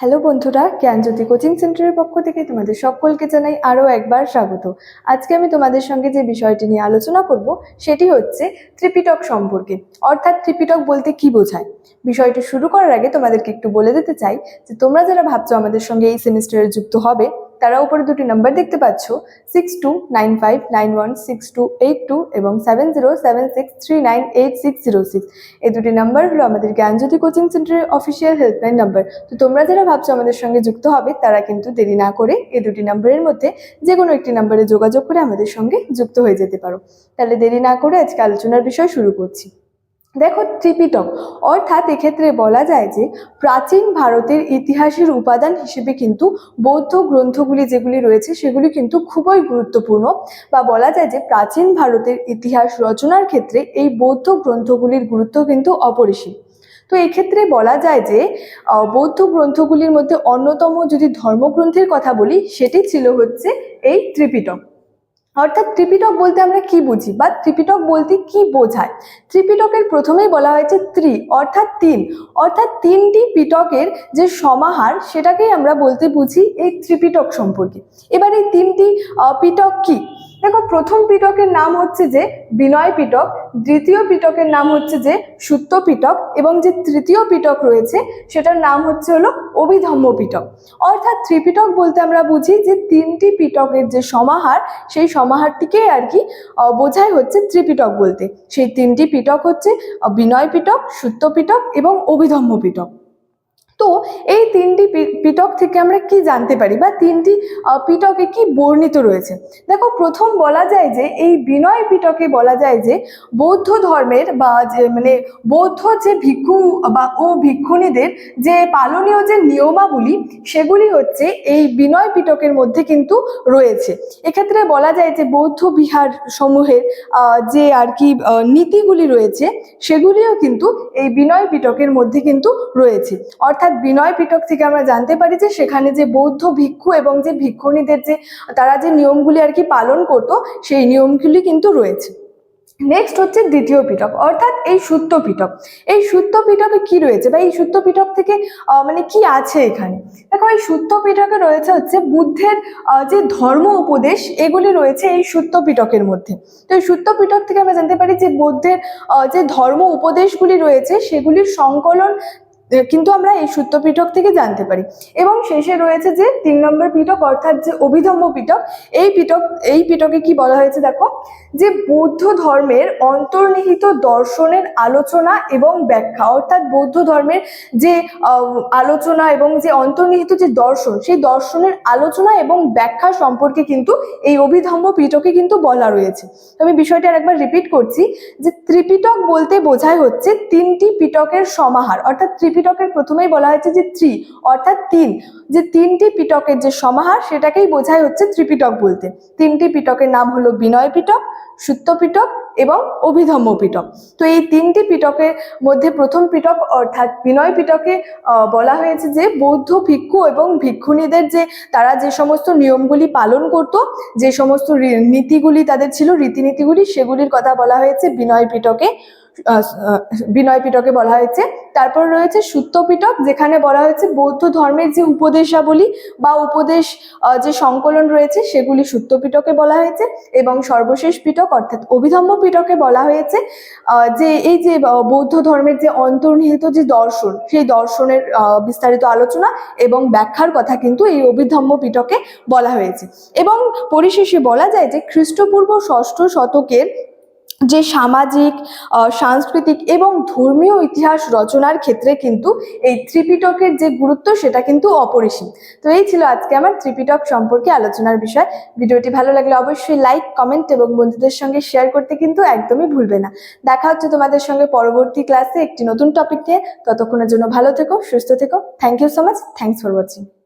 Hello বন্ধুরা, জ্ঞানজ্যোতি coaching সেন্টারের পক্ষ থেকে তোমাদের সকলকে জানাই আরও একবার স্বাগত। আজকে আমি তোমাদের সঙ্গে যে বিষয়টি নিয়ে আলোচনা করব সেটি হচ্ছে ত্রিপিটক সম্পর্কে, অর্থাৎ ত্রিপিটক বলতে কি বোঝায়। বিষয়টি শুরু করার আগে তোমাদেরকে একটু বলে দিতে চাই যে তোমরা যারা ভাবছো আমাদের সঙ্গে এই সেমিস্টারে যুক্ত হবে, তারা উপরে দুটি নাম্বার দেখতে পাচ্ছ, 6295916282 এবং 7076398606। এই দুটি নাম্বার হলো আমাদের জ্ঞানজ্যোতি কোচিং সেন্টারের অফিসিয়াল হেল্পলাইন নাম্বার। তো তোমরা যারা ভাবছো আমাদের সঙ্গে যুক্ত হবে, তারা কিন্তু দেরি না করে এই দুটি নাম্বারের মধ্যে যে কোনো একটি নাম্বারে যোগাযোগ করে আমাদের সঙ্গে যুক্ত হয়ে যেতে পারো। তাহলে দেরি না করে আজকে আলোচনার বিষয় শুরু করছি। দেখো, ত্রিপিটক অর্থাৎ এক্ষেত্রে বলা যায় যে প্রাচীন ভারতের ইতিহাসের উপাদান হিসেবে কিন্তু বৌদ্ধ গ্রন্থগুলি যেগুলি রয়েছে সেগুলি কিন্তু খুবই গুরুত্বপূর্ণ, বা বলা যায় যে প্রাচীন ভারতের ইতিহাস রচনার ক্ষেত্রে এই বৌদ্ধ গ্রন্থগুলির গুরুত্ব কিন্তু অপরিসীম। তো এক্ষেত্রে বলা যায় যে বৌদ্ধ গ্রন্থগুলির মধ্যে অন্যতম যদি ধর্মগ্রন্থের কথা বলি, সেটি ছিল হচ্ছে এই ত্রিপিটক। অর্থাৎ ত্রিপিটক বলতে আমরা কি বুঝি বা ত্রিপিটক বলতে কি বোঝায়। ত্রিপিটকের প্রথমেই বলা হয়েছে ত্রি অর্থাৎ তিন, অর্থাৎ তিনটি পিটকের যে সমাহার সেটাকেই আমরা বলতে বুঝি এই ত্রিপিটক সম্পর্কে। এবার এই তিনটি পিটক কি? দেখো, প্রথম পিটকের নাম হচ্ছে যে বিনয় পিটক, দ্বিতীয় পিটকের নাম হচ্ছে যে সুত্ত পিটক, এবং যে তৃতীয় পিটক রয়েছে সেটার নাম হচ্ছে হলো অভিধম্ম পিটক। অর্থাৎ ত্রিপিটক বলতে আমরা বুঝি যে তিনটি পিটকের যে সমাহার, সেই সমাহারটিকে আর কি বোঝায় হচ্ছে ত্রিপিটক বলতে। সেই তিনটি পিটক হচ্ছে বিনয় পিটক, সুত্ত পিটক এবং অভিধম্ম পিটক। তো এই তিনটি পিটক থেকে আমরা কি জানতে পারি বা তিনটি পিটকে কি বর্ণিত রয়েছে? দেখো, প্রথম বলা যায় যে এই বিনয় পিটকে বলা যায় যে বৌদ্ধ ধর্মের বা যে বৌদ্ধ যে ভিক্ষু বা ভিক্ষুণীদের যে পালনীয় যে নিয়মাবলী, সেগুলি হচ্ছে এই বিনয় পিটকের মধ্যে কিন্তু রয়েছে। এক্ষেত্রে বলা যায় যে বৌদ্ধ বিহার সমূহের যে আর কি নীতিগুলি রয়েছে, সেগুলিও কিন্তু এই বিনয় পিটকের মধ্যে কিন্তু রয়েছে। অর্থাৎ বিনয় পিটক থেকে আমরা জানতে পারি যে সেখানে যে বৌদ্ধ ভিক্ষু এবং যে ভিক্ষুণীদের যে তারা যে নিয়মগুলি আর কি পালন করতো, সেই নিয়মগুলি কিন্তু রয়েছে। নেক্সট হচ্ছে দ্বিতীয় পিটক, অর্থাৎ এই সুত্ত পিটক। এই সুত্ত পিটকে কি রয়েছে বা এই সুত্ত পিটক থেকে কি আছে এখানে? দেখো, এই সুত্ত পিটকে রয়েছে হচ্ছে বুদ্ধের যে ধর্ম উপদেশ, এগুলি রয়েছে এই সুত্ত পিটকের মধ্যে। তো এই সুত্ত পিটক থেকে আমরা জানতে পারি যে বৌদ্ধের যে ধর্ম উপদেশগুলি রয়েছে সেগুলির সংকলন কিন্তু আমরা এই সুত্ত পিটক থেকে জানতে পারি। এবং শেষে রয়েছে যে 3 নম্বর পিটক, অর্থাৎ যে অভিধম্ম পিটক। এই পিটকে কি বলা হয়েছে? দেখো, যে বৌদ্ধ ধর্মের অন্তর্নিহিত দর্শনের আলোচনা এবং ব্যাখ্যা, অর্থাৎ বৌদ্ধ ধর্মের যে আলোচনা এবং যে অন্তর্নিহিত যে দর্শন, সেই দর্শনের আলোচনা এবং ব্যাখ্যা সম্পর্কে কিন্তু এই অভিধম্ম পিটকে কিন্তু বলা রয়েছে। আমি বিষয়টা আরেকবার রিপিট করছি যে ত্রিপিটক বলতে বোঝায় হচ্ছে তিনটি পিটকের সমাহার, অর্থাৎ ত্রিপিটকের প্রথমেই বলা হয়েছে যে ত্রি অর্থাৎ তিন, যে তিনটি পিটকের যে সমাহার সেটাকেই বোঝায় হচ্ছে ত্রিপিটক বলতে। তিনটি পিটকের নাম হলো বিনয় পিটক, সুত্ত পিটক এবং অভিধম্ম পিটক। তো এই তিনটি পিটকের মধ্যে প্রথম পিটক অর্থাৎ বিনয় পিটকে বলা হয়েছে যে বৌদ্ধ ভিক্ষু এবং ভিক্ষুণীদের যে তারা যে সমস্ত নিয়মগুলি পালন করত, যে সমস্ত নীতিগুলি তাদের ছিল, রীতিনীতিগুলি, সেগুলির কথা বলা হয়েছে বিনয় পিটকে বলা হয়েছে। তারপর রয়েছে সুত্ত পিটক, যেখানে বলা হয়েছে বৌদ্ধ ধর্মের যে উপদেশাবলী বা উপদেশ যে সংকলন রয়েছে সেগুলি সুত্ত পিটকে বলা হয়েছে। এবং সর্বশেষ পিটক অর্থাৎ অভিধম্ম পিটকে বলা হয়েছে যে এই যে বৌদ্ধ ধর্মের যে অন্তর্নিহিত যে দর্শন, সেই দর্শনের বিস্তারিত আলোচনা এবং ব্যাখ্যার কথা কিন্তু এই অভিধম্ম পিটকে বলা হয়েছে। এবং পরিশেষে বলা যায় যে খ্রিস্টপূর্ব 6ষ্ঠ শতকের যে সামাজিক, সাংস্কৃতিক এবং ধর্মীয় ইতিহাস রচনার ক্ষেত্রে কিন্তু এই ত্রিপিটকের যে গুরুত্ব সেটা কিন্তু অপরিসীম। তো এই ছিল আজকে আমার ত্রিপিটক সম্পর্কে আলোচনার বিষয়। ভিডিওটি ভালো লাগলে অবশ্যই লাইক, কমেন্ট এবং বন্ধুদের সঙ্গে শেয়ার করতে কিন্তু একদমই ভুলবে না। দেখা হচ্ছে তোমাদের সঙ্গে পরবর্তী ক্লাসে একটি নতুন টপিক নিয়ে। ততক্ষণের জন্য ভালো থেকো, সুস্থ থেকো। Thank you so much. Thanks for watching.